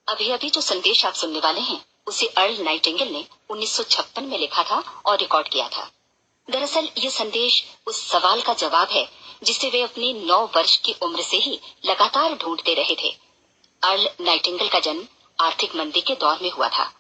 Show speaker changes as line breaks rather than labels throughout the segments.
अभी अभी जो संदेश आप सुनने वाले हैं उसे अर्ल नाइटिंगेल ने 1956 में लिखा था और रिकॉर्ड किया था। दरअसल ये संदेश उस सवाल का जवाब है जिसे वे अपनी 9 वर्ष की उम्र से ही लगातार ढूंढते रहे थे। अर्ल नाइटिंगेल का जन्म आर्थिक मंदी के दौर में हुआ था।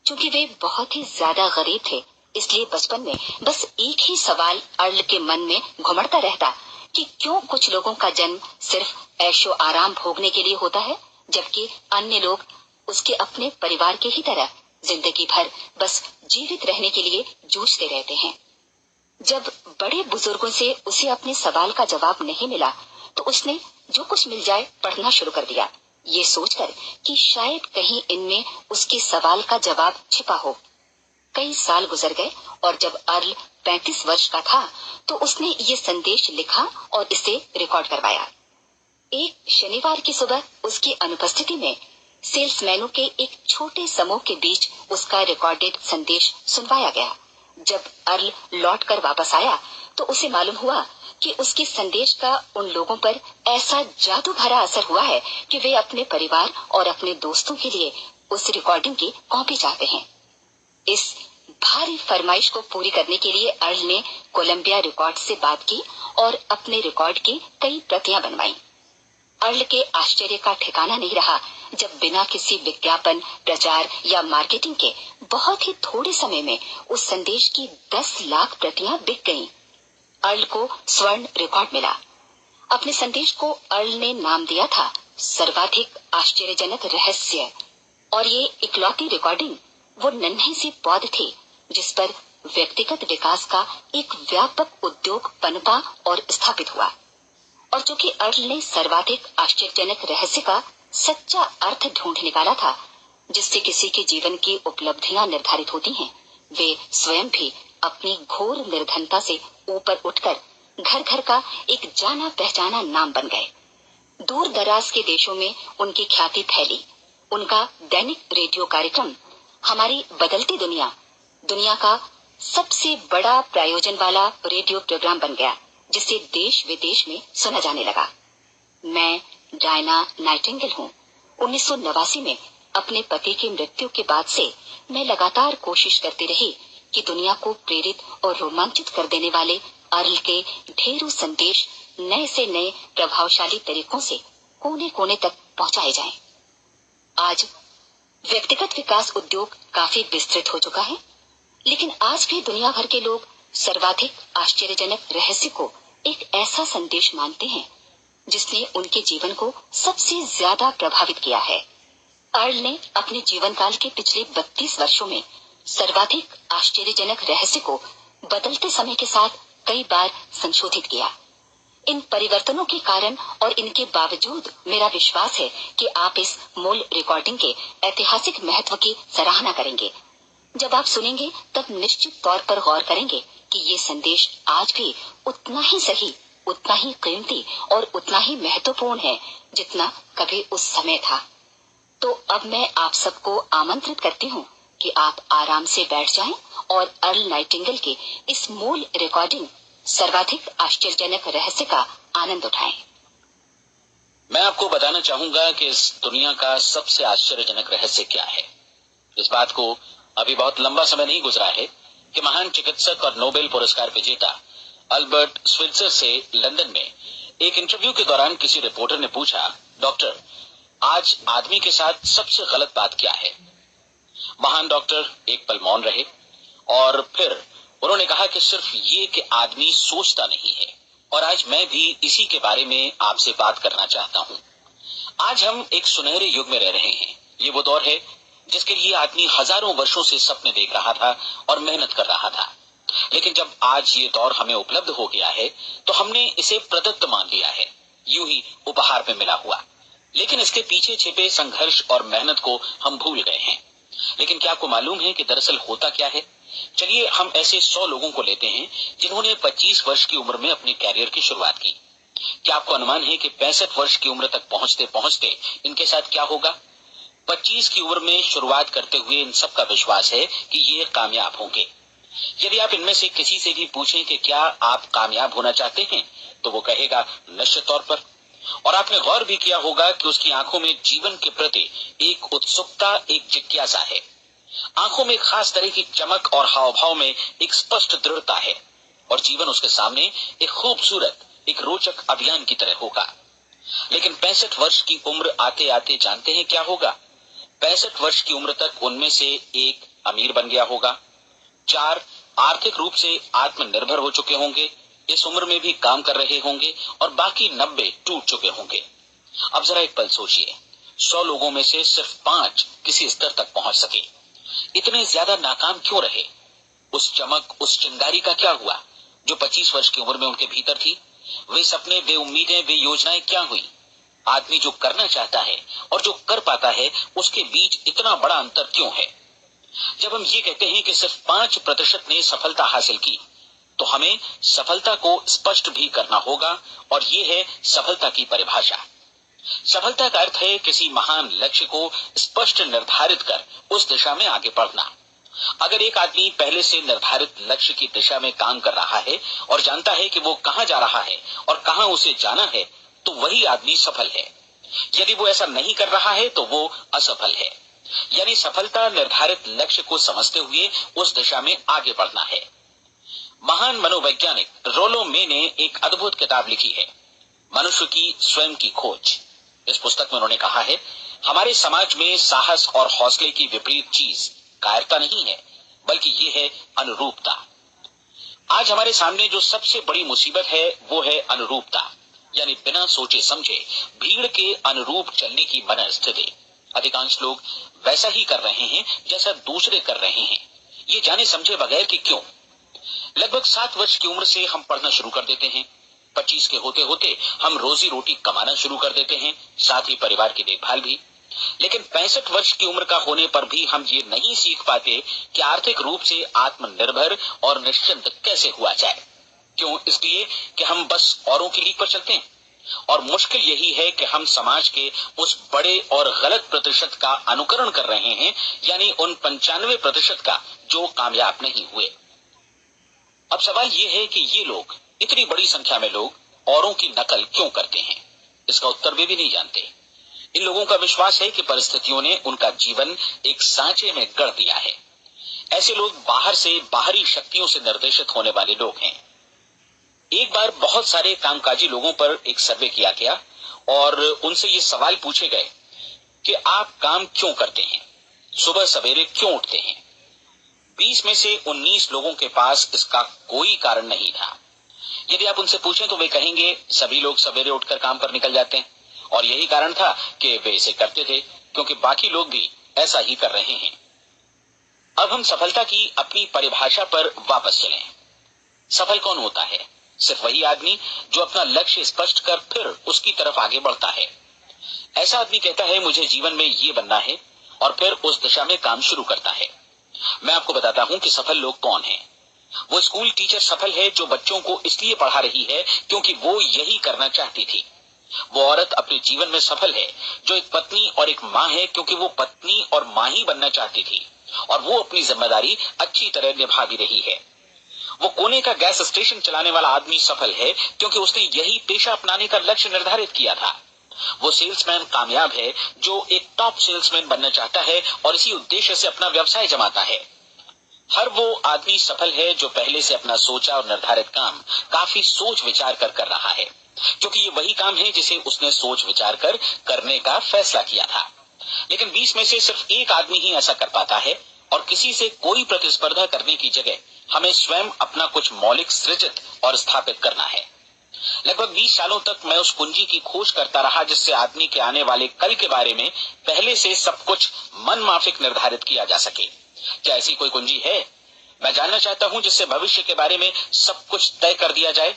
क्योंकि वे बहुत ही ज्यादा गरीब थे, इसलिए बचपन में बस एक ही सवाल अर्ल के मन में घुमड़ता रहता कि क्यों कुछ लोगों का जन्म सिर्फ ऐशो आराम भोगने के लिए होता है, जबकि अन्य लोग उसके अपने परिवार के ही तरह जिंदगी भर बस जीवित रहने के लिए जूझते रहते हैं। जब बड़े बुजुर्गों से उसे अपने सवाल का जवाब नहीं मिला तो उसने जो कुछ मिल जाए पढ़ना शुरू कर दिया, ये सोचकर कि शायद कहीं इनमें उसके सवाल का जवाब छिपा हो। कई साल गुजर गए और जब अर्ल 35 वर्ष का था तो उसने ये संदेश लिखा और इसे रिकॉर्ड करवाया। एक शनिवार की सुबह उसकी अनुपस्थिति में सेल्समैनों के एक छोटे समूह के बीच उसका रिकॉर्डेड संदेश सुनवाया गया। जब अर्ल लौट कर वापस आया तो उसे मालूम हुआ कि उसके संदेश का उन लोगों पर ऐसा जादू भरा असर हुआ है कि वे अपने परिवार और अपने दोस्तों के लिए उस रिकॉर्डिंग की कॉपी चाहते हैं। इस भारी फरमाइश को पूरी करने के लिए अर्ल ने कोलंबिया रिकॉर्ड से बात की और अपने रिकॉर्ड की कई प्रतियां बनवाई। अर्ल के आश्चर्य का ठिकाना नहीं रहा जब बिना किसी विज्ञापन, प्रचार या मार्केटिंग के बहुत ही थोड़े समय में उस संदेश की 10 लाख प्रतियां बिक गईं। अर्ल को स्वर्ण रिकॉर्ड मिला। अपने संदेश को अर्ल ने नाम दिया था सर्वाधिक आश्चर्यजनक रहस्य, और ये इकलौती रिकॉर्डिंग वो नन्ही सी पौध थी जिस पर व्यक्तिगत विकास का एक व्यापक उद्योग पनपा और स्थापित हुआ। और चूंकि अर्ल ने सर्वाधिक आश्चर्यजनक रहस्य का सच्चा अर्थ ढूंढ निकाला था, जिससे किसी के जीवन की उपलब्धियां निर्धारित होती हैं, वे स्वयं भी अपनी घोर निर्धनता से ऊपर उठकर घर घर का एक जाना पहचाना नाम बन गए। दूर दराज के देशों में उनकी ख्याति फैली। उनका दैनिक रेडियो कार्यक्रम हमारी बदलती दुनिया का सबसे बड़ा प्रायोजन वाला रेडियो प्रोग्राम बन गया, जिसे देश विदेश में सुना जाने लगा। मैं डायना नाइटिंगेल हूँ। 1989 में अपने पति की मृत्यु के बाद से मैं लगातार कोशिश करती रही कि दुनिया को प्रेरित और रोमांचित कर देने वाले अर्ल के ढेरों संदेश नए से नए प्रभावशाली तरीकों से कोने कोने तक पहुंचाए जाएं। आज व्यक्तिगत विकास उद्योग काफी विस्तृत हो चुका है, लेकिन आज भी दुनिया भर के लोग सर्वाधिक आश्चर्यजनक रहस्य को एक ऐसा संदेश मानते हैं जिसने उनके जीवन को सबसे ज्यादा प्रभावित किया है। अर्ल ने अपने जीवन काल के पिछले 32 वर्षों में सर्वाधिक आश्चर्यजनक रहस्य को बदलते समय के साथ कई बार संशोधित किया। इन परिवर्तनों के कारण और इनके बावजूद मेरा विश्वास है कि आप इस मूल रिकॉर्डिंग के ऐतिहासिक महत्व की सराहना करेंगे। जब आप सुनेंगे तब निश्चित तौर पर गौर करेंगे कि ये संदेश आज भी उतना ही सही, उतना ही कीमती और उतना ही महत्वपूर्ण है जितना कभी उस समय था। तो अब मैं आप सबको आमंत्रित करती हूँ कि आप आराम से बैठ जाएं और अर्ल नाइटिंगेल के इस मूल रिकॉर्डिंग सर्वाधिक आश्चर्यजनक रहस्य का आनंद उठाएं।
मैं आपको बताना चाहूंगा कि इस दुनिया का सबसे आश्चर्यजनक रहस्य क्या है। इस बात को अभी बहुत लंबा समय नहीं गुजरा है कि महान चिकित्सक और नोबेल पुरस्कार विजेता अल्बर्ट स्विट्जर से लंदन में एक इंटरव्यू के दौरान किसी रिपोर्टर ने पूछा, डॉक्टर, आज आदमी के साथ सबसे गलत बात क्या है? महान डॉक्टर एक पल मौन रहे और फिर उन्होंने कहा कि सिर्फ ये कि आदमी सोचता नहीं है। और आज मैं भी इसी के बारे में आपसे बात करना चाहता हूँ। आज हम एक सुनहरे युग में रह रहे हैं। ये वो दौर है जिसके लिए आदमी हजारों वर्षों से सपने देख रहा था और मेहनत कर रहा था। लेकिन जब आज ये दौर हमें उपलब्ध हो गया है तो हमने इसे प्रदत्त मान लिया है, यूं ही उपहार में मिला हुआ। लेकिन इसके पीछे छिपे संघर्ष और मेहनत को हम भूल गए हैं। लेकिन क्या आपको मालूम है कि दरअसल होता क्या है? चलिए हम ऐसे 100 लोगों को लेते हैं जिन्होंने 25 वर्ष की उम्र में अपने कैरियर की शुरुआत की। क्या आपको अनुमान है कि 65 वर्ष की उम्र तक पहुंचते पहुंचते इनके साथ क्या होगा? 25 की उम्र में शुरुआत करते हुए इन सबका विश्वास है कि ये कामयाब होंगे। यदि आप इनमें से किसी से भी पूछें कि क्या आप कामयाब होना चाहते हैं, तो वो कहेगा निश्चित तौर पर। और आपने गौर भी किया होगा कि उसकी आंखों में जीवन के प्रति एक उत्सुकता, एक जिज्ञासा है। आंखों में खास तरह की चमक और हाव भाव में एक स्पष्ट दृढ़ता है और जीवन उसके सामने एक खूबसूरत, एक रोचक अभियान की तरह होगा। लेकिन 65 वर्ष की उम्र आते आते जानते हैं क्या होगा? 65 वर्ष की उम्र तक उनमें से एक अमीर बन गया होगा, 4 आर्थिक रूप से आत्मनिर्भर हो चुके होंगे, इस उम्र में भी काम कर रहे होंगे और बाकी 90 टूट चुके होंगे। अब जरा एक पल सोचिए, 100 लोगों में से सिर्फ 5 किसी स्तर तक पहुंच सके। इतने ज्यादा नाकाम क्यों रहे? उस चमक, उस चिंगारी का क्या हुआ जो 25 वर्ष की उम्र में उनके भीतर थी? वे सपने, वे उम्मीदें, वे योजनाएं क्या हुई? आदमी जो करना चाहता है और जो कर पाता है, उसके बीच इतना बड़ा अंतर क्यों है? जब हम ये कहते हैं कि सिर्फ 5% ने सफलता हासिल की, तो हमें सफलता को स्पष्ट भी करना होगा और ये है सफलता की परिभाषा। सफलता का अर्थ है किसी महान लक्ष्य को स्पष्ट निर्धारित कर उस दिशा में आगे बढ़ना। अगर एक आदमी पहले से निर्धारित लक्ष्य की दिशा में काम कर रहा है और जानता है कि वो कहां जा रहा है और कहां उसे जाना है, तो वही आदमी सफल है। यदि वो ऐसा नहीं कर रहा है तो वो असफल है। यानी सफलता निर्धारित लक्ष्य को समझते हुए उस दिशा में आगे बढ़ना है। महान मनोवैज्ञानिक रोलो मे ने एक अद्भुत किताब लिखी है, मनुष्य की स्वयं की खोज। इस पुस्तक में उन्होंने कहा है, हमारे समाज में साहस और हौसले की विपरीत चीज कायरता नहीं है, बल्कि ये है अनुरूपता। आज हमारे सामने जो सबसे बड़ी मुसीबत है वो है अनुरूपता, यानी बिना सोचे समझे भीड़ के अनुरूप चलने की मनस्थिति। अधिकांश लोग वैसा ही कर रहे हैं जैसा दूसरे कर रहे हैं, ये जाने समझे बगैर कि क्यों। लगभग 7 वर्ष की उम्र से हम पढ़ना शुरू कर देते हैं, 25 के होते होते हम रोजी रोटी कमाना शुरू कर देते हैं, साथ ही परिवार की देखभाल भी। लेकिन 65 वर्ष की उम्र का होने पर भी हम ये नहीं सीख पाते कि आर्थिक रूप से आत्मनिर्भर और निश्चिंत कैसे हुआ जाए। क्यों? इसलिए कि हम बस औरों की लीक पर चलते हैं। और मुश्किल यही है कि हम समाज के उस बड़े और गलत प्रतिशत का अनुकरण कर रहे हैं, यानी उन 95% का जो कामयाब नहीं हुए। अब सवाल ये है कि ये लोग, इतनी बड़ी संख्या में लोग, औरों की नकल क्यों करते हैं? इसका उत्तर वे भी नहीं जानते। इन लोगों का विश्वास है कि परिस्थितियों ने उनका जीवन एक सांचे में गढ़ दिया है। ऐसे लोग बाहर से, बाहरी शक्तियों से निर्देशित होने वाले लोग हैं। एक बार बहुत सारे कामकाजी लोगों पर एक सर्वे किया गया और उनसे ये सवाल पूछे गए कि आप काम क्यों करते हैं, सुबह सवेरे क्यों उठते हैं? 20 में से 19 लोगों के पास इसका कोई कारण नहीं था। यदि आप उनसे पूछें तो वे कहेंगे सभी लोग सवेरे उठकर काम पर निकल जाते हैं और यही कारण था कि वे इसे करते थे क्योंकि बाकी लोग भी ऐसा ही कर रहे हैं। अब हम सफलता की अपनी परिभाषा पर वापस चलें। सफल कौन होता है? सिर्फ वही आदमी जो अपना लक्ष्य स्पष्ट कर फिर उसकी तरफ आगे बढ़ता है। ऐसा आदमी कहता है मुझे जीवन में ये बनना है और फिर उस दिशा में काम शुरू करता है। मैं आपको बताता हूं कि सफल लोग कौन हैं। वो स्कूल टीचर सफल है जो बच्चों को इसलिए पढ़ा रही है क्योंकि वो यही करना चाहती थी। वो औरत अपने जीवन में सफल है जो एक पत्नी और एक माँ है क्योंकि वो पत्नी और माँ ही बनना चाहती थी और वो अपनी जिम्मेदारी अच्छी तरह निभा भी रही है। वो कोने का गैस स्टेशन चलाने वाला आदमी सफल है क्योंकि उसने यही पेशा अपनाने का लक्ष्य निर्धारित किया था। वो सेल्समैन कामयाब है जो एक टॉप सेल्समैन बनना चाहता है और इसी उद्देश्य से अपना व्यवसाय जमाता है। हर वो आदमी सफल है जो पहले से अपना सोचा और निर्धारित काम काफी सोच विचार कर रहा है, क्योंकि ये वही काम है जिसे उसने सोच विचार कर करने का फैसला किया था। लेकिन 20 में से सिर्फ एक आदमी ही ऐसा कर पाता है और किसी से कोई प्रतिस्पर्धा करने की जगह हमें स्वयं अपना कुछ मौलिक सृजित और स्थापित करना है। लगभग 20 सालों तक मैं उस कुंजी की खोज करता रहा जिससे आदमी के आने वाले कल के बारे में पहले से सब कुछ मन माफिक निर्धारित किया जा सके। क्या ऐसी कोई कुंजी है? मैं जानना चाहता हूं जिससे भविष्य के बारे में सब कुछ तय कर दिया जाए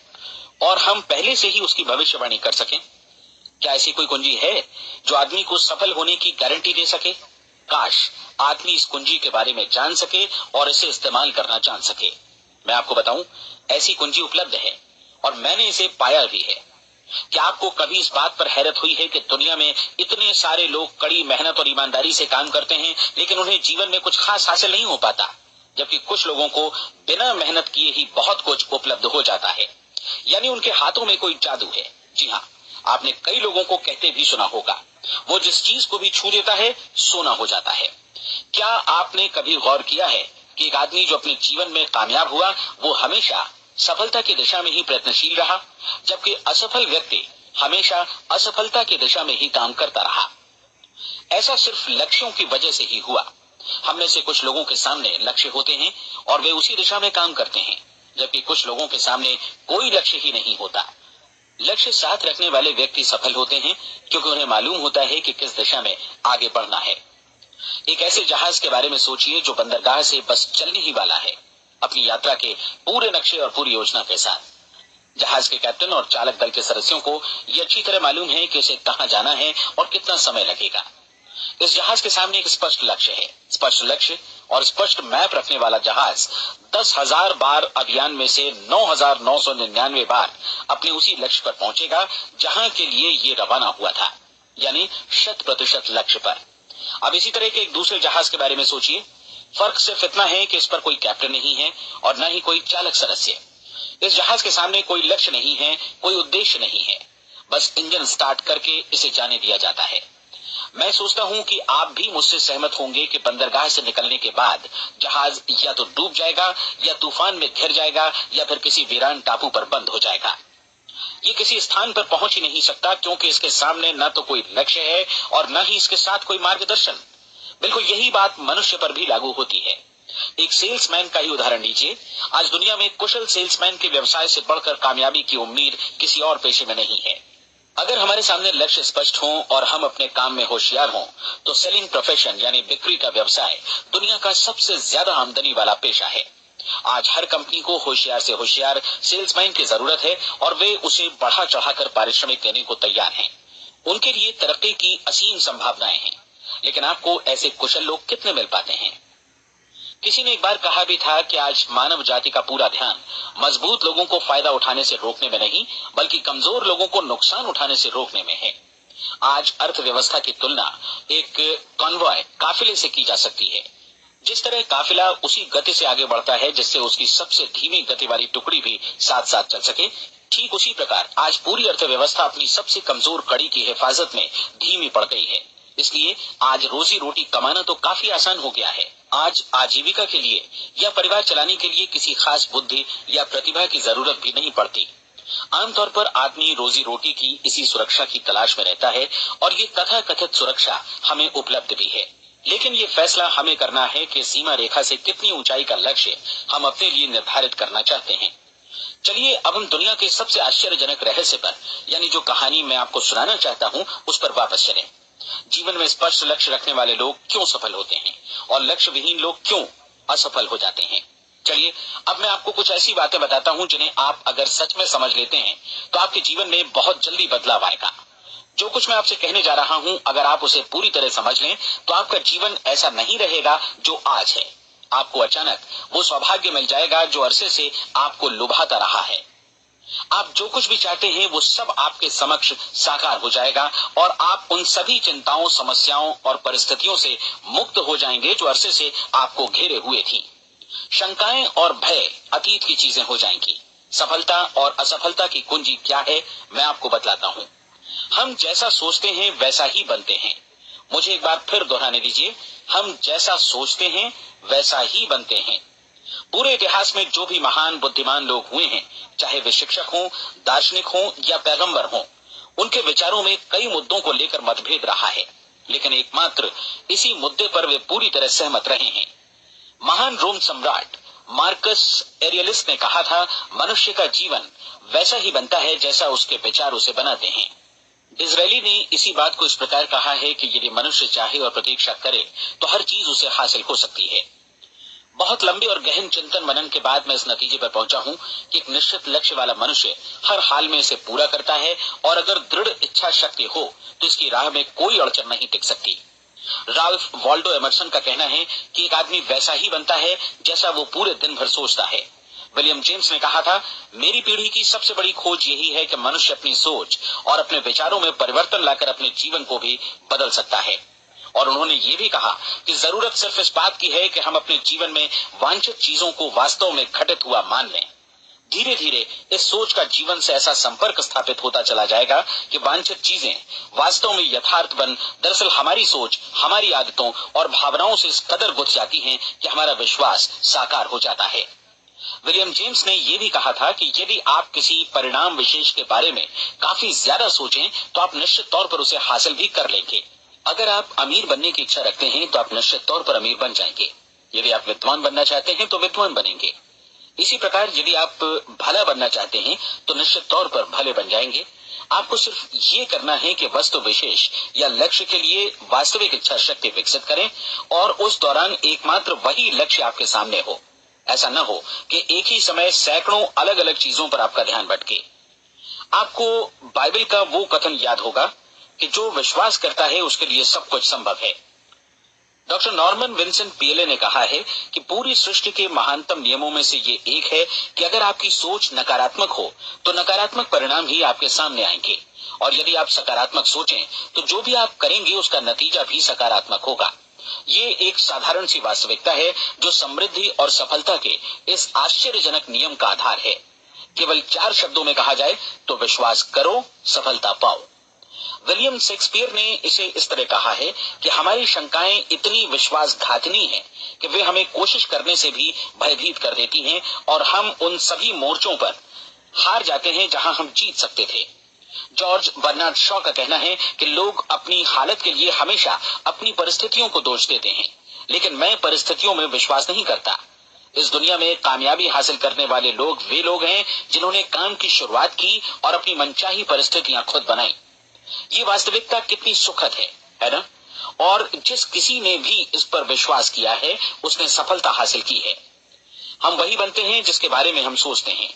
और हम पहले से ही उसकी भविष्यवाणी कर सकें। क्या ऐसी कोई कुंजी है जो आदमी को सफल होने की गारंटी दे सके? काश आदमी इस कुंजी के बारे में जान सके और इसे इस्तेमाल करना जान सके। मैं आपको बताऊं, ऐसी कुंजी उपलब्ध है और मैंने इसे पाया भी है। क्या आपको कभी इस बात पर हैरत हुई है कि दुनिया में इतने सारे लोग कड़ी मेहनत और ईमानदारी से काम करते हैं लेकिन उन्हें जीवन में कुछ खास हासिल नहीं हो पाता, जबकि कुछ लोगों को बिना मेहनत किए ही बहुत कुछ उपलब्ध हो जाता है। यानी उनके हाथों में कोई जादू है। जी हाँ, आपने कई लोगों को कहते भी सुना होगा, वो जिस चीज को भी छू देता है सोना हो जाता है। क्या आपने कभी गौर किया है कि एक आदमी जो अपने जीवन में कामयाब हुआ वो हमेशा सफलता की दिशा में ही प्रयत्नशील रहा, जबकि असफल व्यक्ति हमेशा असफलता की दिशा में ही काम करता रहा। ऐसा सिर्फ लक्ष्यों की वजह से ही हुआ। हम में से कुछ लोगों के सामने लक्ष्य होते हैं और वे उसी दिशा में काम करते हैं, जबकि कुछ लोगों के सामने कोई लक्ष्य ही नहीं होता। लक्ष्य साथ रखने वाले व्यक्ति सफल होते हैं क्योंकि उन्हें मालूम होता है कि किस दिशा में आगे बढ़ना है। एक ऐसे जहाज के बारे में सोचिए जो बंदरगाह से बस चलने ही वाला है, अपनी यात्रा के पूरे नक्शे और पूरी योजना के साथ। जहाज के कैप्टन और चालक दल के सदस्यों को ये अच्छी तरह मालूम है कि उसे कहां जाना है और कितना समय लगेगा। इस जहाज के सामने एक स्पष्ट लक्ष्य है। स्पष्ट लक्ष्य और स्पष्ट मैप रखने वाला जहाज 10,000 बार अभियान में से 9,999 बार अपने उसी लक्ष्य पर पहुंचेगा जहां के लिए ये रवाना हुआ था, यानी 100% लक्ष्य पर। अब इसी तरह के एक दूसरे जहाज के बारे में सोचिए। फर्क सिर्फ इतना है कि इस पर कोई कैप्टन नहीं है और न ही कोई चालक सदस्य। इस जहाज के सामने कोई लक्ष्य नहीं है, कोई उद्देश्य नहीं है, बस इंजन स्टार्ट करके इसे जाने दिया जाता है। मैं सोचता हूं कि आप भी मुझसे सहमत होंगे कि बंदरगाह से निकलने के बाद जहाज या तो डूब जाएगा या तूफान में घिर जाएगा या फिर किसी वीरान टापू पर बंद हो जाएगा। ये किसी स्थान पर पहुंच ही नहीं सकता क्योंकि इसके सामने न तो कोई लक्ष्य है और न ही इसके साथ कोई मार्गदर्शन। बिल्कुल यही बात मनुष्य पर भी लागू होती है। एक सेल्समैन का ही उदाहरण लीजिए। आज दुनिया में कुशल सेल्समैन के व्यवसाय से बढ़कर कामयाबी की उम्मीद किसी और पेशे में नहीं है। अगर हमारे सामने लक्ष्य स्पष्ट हो और हम अपने काम में होशियार हों, तो सेलिंग प्रोफेशन यानी बिक्री का व्यवसाय दुनिया का सबसे ज्यादा आमदनी वाला पेशा है। आज हर कंपनी को होशियार से होशियार सेल्समैन की जरूरत है और वे उसे बढ़ा चढ़ाकर पारिश्रमिक देने को तैयार हैं। उनके लिए तरक्की की असीम संभावनाएं हैं, लेकिन आपको ऐसे कुशल लोग कितने मिल पाते हैं? किसी ने एक बार कहा भी था कि आज मानव जाति का पूरा ध्यान मजबूत लोगों को फायदा उठाने से रोकने में नहीं, बल्कि कमजोर लोगों को नुकसान उठाने से रोकने में है। आज अर्थव्यवस्था की तुलना एक कॉन्वॉय काफिले से की जा सकती है। जिस तरह काफिला उसी गति से आगे बढ़ता है जिससे उसकी सबसे धीमी गति वाली टुकड़ी भी साथ साथ चल सके, ठीक उसी प्रकार आज पूरी अर्थव्यवस्था अपनी सबसे कमजोर कड़ी की हिफाजत में धीमी पड़ गई है। इसलिए आज रोजी रोटी कमाना तो काफी आसान हो गया है। आज आजीविका के लिए या परिवार चलाने के लिए किसी खास बुद्धि या प्रतिभा की जरूरत भी नहीं पड़ती। आमतौर पर आदमी रोजी रोटी की इसी सुरक्षा की तलाश में रहता है और ये तथाकथित सुरक्षा हमें उपलब्ध भी है। लेकिन ये फैसला हमें करना है कि सीमा रेखा से कितनी ऊंचाई का लक्ष्य हम अपने लिए निर्धारित करना चाहते हैं। चलिए अब हम दुनिया के सबसे आश्चर्यजनक रहस्य पर, यानी जो कहानी मैं आपको सुनाना चाहता हूँ, उस पर वापस चलें। जीवन में स्पष्ट लक्ष्य रखने वाले लोग क्यों सफल होते हैं और लक्ष्य विहीन लोग क्यों असफल हो जाते हैं? चलिए अब मैं आपको कुछ ऐसी बातें बताता हूं जिन्हें आप अगर सच में समझ लेते हैं तो आपके जीवन में बहुत जल्दी बदलाव आएगा। जो कुछ मैं आपसे कहने जा रहा हूं, अगर आप उसे पूरी तरह समझ लें तो आपका जीवन ऐसा नहीं रहेगा जो आज है। आपको अचानक वो सौभाग्य मिल जाएगा जो अरसे से आपको लुभाता रहा है। आप जो कुछ भी चाहते हैं वो सब आपके समक्ष साकार हो जाएगा और आप उन सभी चिंताओं, समस्याओं और परिस्थितियों से मुक्त हो जाएंगे जो अरसे से आपको घेरे हुए थी। शंकाएं और भय अतीत की चीजें हो जाएंगी। सफलता और असफलता की कुंजी क्या है, मैं आपको बतलाता हूं। हम जैसा सोचते हैं वैसा ही बनते हैं। मुझे एक बार फिर दोहराने दीजिए, हम जैसा सोचते हैं वैसा ही बनते हैं। पूरे इतिहास में जो भी महान बुद्धिमान लोग हुए हैं, चाहे वे शिक्षक हों, दार्शनिक हों या पैगंबर हों, उनके विचारों में कई मुद्दों को लेकर मतभेद रहा है, लेकिन एकमात्र इसी मुद्दे पर वे पूरी तरह सहमत रहे हैं। महान रोम सम्राट मार्कस एरियलिस ने कहा था, मनुष्य का जीवन वैसा ही बनता है जैसा उसके विचार उसे बनाते हैं। डिज़रायली ने इसी बात को इस प्रकार कहा है कि यदि मनुष्य चाहे और प्रतीक्षा करे तो हर चीज उसे हासिल हो सकती है। बहुत लंबे और गहन चिंतन मनन के बाद मैं इस नतीजे पर पहुंचा हूं कि एक निश्चित लक्ष्य वाला मनुष्य हर हाल में इसे पूरा करता है और अगर दृढ़ इच्छा शक्ति हो तो इसकी राह में कोई अड़चन नहीं टिक सकती। राल्फ वॉल्डो एमर्सन का कहना है कि एक आदमी वैसा ही बनता है जैसा वो पूरे दिन भर सोचता है। विलियम जेम्स ने कहा था, मेरी पीढ़ी की सबसे बड़ी खोज यही है कि मनुष्य अपनी सोच और अपने विचारों में परिवर्तन लाकर अपने जीवन को भी बदल सकता है। और उन्होंने ये भी कहा कि जरूरत सिर्फ इस बात की है कि हम अपने जीवन में वांछित चीजों को वास्तव में घटित हुआ मान लें। धीरे धीरे इस सोच का जीवन से ऐसा संपर्क स्थापित होता चला जाएगा कि वांछित चीजें वास्तव में यथार्थ बन दरअसल हमारी सोच, हमारी आदतों और भावनाओं से इस कदर गुथ जाती हैं कि हमारा विश्वास साकार हो जाता है। विलियम जेम्स ने यह भी कहा था कि यदि आप किसी परिणाम विशेष के बारे में काफी ज्यादा सोचें तो आप निश्चित तौर पर उसे हासिल भी कर लेंगे। अगर आप अमीर बनने की इच्छा रखते हैं तो आप निश्चित तौर पर अमीर बन जाएंगे। यदि आप विद्वान बनना चाहते हैं तो विद्वान बनेंगे। इसी प्रकार यदि आप भला बनना चाहते हैं तो निश्चित तौर पर भले बन जाएंगे। आपको सिर्फ ये करना है कि वस्तु विशेष या लक्ष्य के लिए वास्तविक इच्छा शक्ति विकसित करें और उस दौरान एकमात्र वही लक्ष्य आपके सामने हो। ऐसा न हो कि एक ही समय सैकड़ों अलग अलग चीजों पर आपका ध्यान भटके। आपको बाइबल का वो कथन याद होगा कि जो विश्वास करता है उसके लिए सब कुछ संभव है। डॉक्टर नॉर्मन विंसेंट पीएले ने कहा है कि पूरी सृष्टि के महानतम नियमों में से ये एक है कि अगर आपकी सोच नकारात्मक हो तो नकारात्मक परिणाम ही आपके सामने आएंगे, और यदि आप सकारात्मक सोचें तो जो भी आप करेंगे उसका नतीजा भी सकारात्मक होगा। ये एक साधारण सी वास्तविकता है जो समृद्धि और सफलता के इस आश्चर्यजनक नियम का आधार है। केवल 4 शब्दों में कहा जाए तो विश्वास करो, सफलता पाओ। विलियम शेक्सपियर ने इसे इस तरह कहा है कि हमारी शंकाएं इतनी विश्वासघातनी हैं कि वे हमें कोशिश करने से भी भयभीत कर देती हैं और हम उन सभी मोर्चों पर हार जाते हैं जहां हम जीत सकते थे। जॉर्ज बर्नार्ड शॉ का कहना है कि लोग अपनी हालत के लिए हमेशा अपनी परिस्थितियों को दोष देते हैं, लेकिन मैं परिस्थितियों में विश्वास नहीं करता। इस दुनिया में कामयाबी हासिल करने वाले लोग वे लोग हैं जिन्होंने काम की शुरुआत की और अपनी मनचाही परिस्थितियां खुद बनाई। ये वास्तविकता कितनी सुखद है ना? और जिस किसी ने भी इस पर विश्वास किया है उसने सफलता हासिल की है। हम वही बनते हैं जिसके बारे में हम सोचते हैं।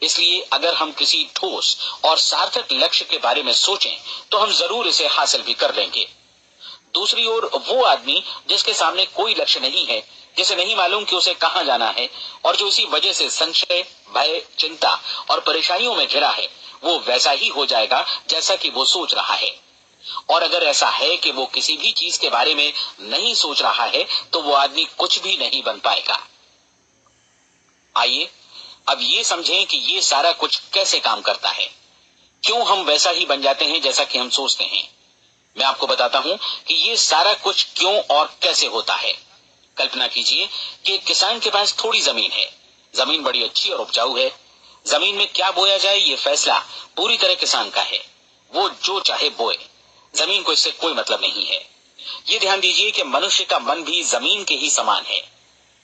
इसलिए अगर हम किसी ठोस और सार्थक लक्ष्य के बारे में सोचें तो हम जरूर इसे हासिल भी कर लेंगे। दूसरी ओर वो आदमी जिसके सामने कोई लक्ष्य नहीं है, जिसे नहीं मालूम कि उसे कहां जाना है और जो इसी वजह से संशय, भय, चिंता और परेशानियों में घिरा है, वो वैसा ही हो जाएगा जैसा कि वो सोच रहा है। और अगर ऐसा है कि वो किसी भी चीज के बारे में नहीं सोच रहा है तो वो आदमी कुछ भी नहीं बन पाएगा। आइए अब ये समझें कि ये सारा कुछ कैसे काम करता है, क्यों हम वैसा ही बन जाते हैं जैसा कि हम सोचते हैं। मैं आपको बताता हूं कि ये सारा कुछ क्यों और कैसे होता है। कल्पना कीजिए कि एक किसान के पास थोड़ी जमीन है। जमीन बड़ी अच्छी और उपजाऊ है। जमीन में क्या बोया जाए ये फैसला पूरी तरह किसान का है। वो जो चाहे बोए, जमीन को इससे कोई मतलब नहीं है। ये ध्यान दीजिए कि मनुष्य का मन भी जमीन के ही समान है,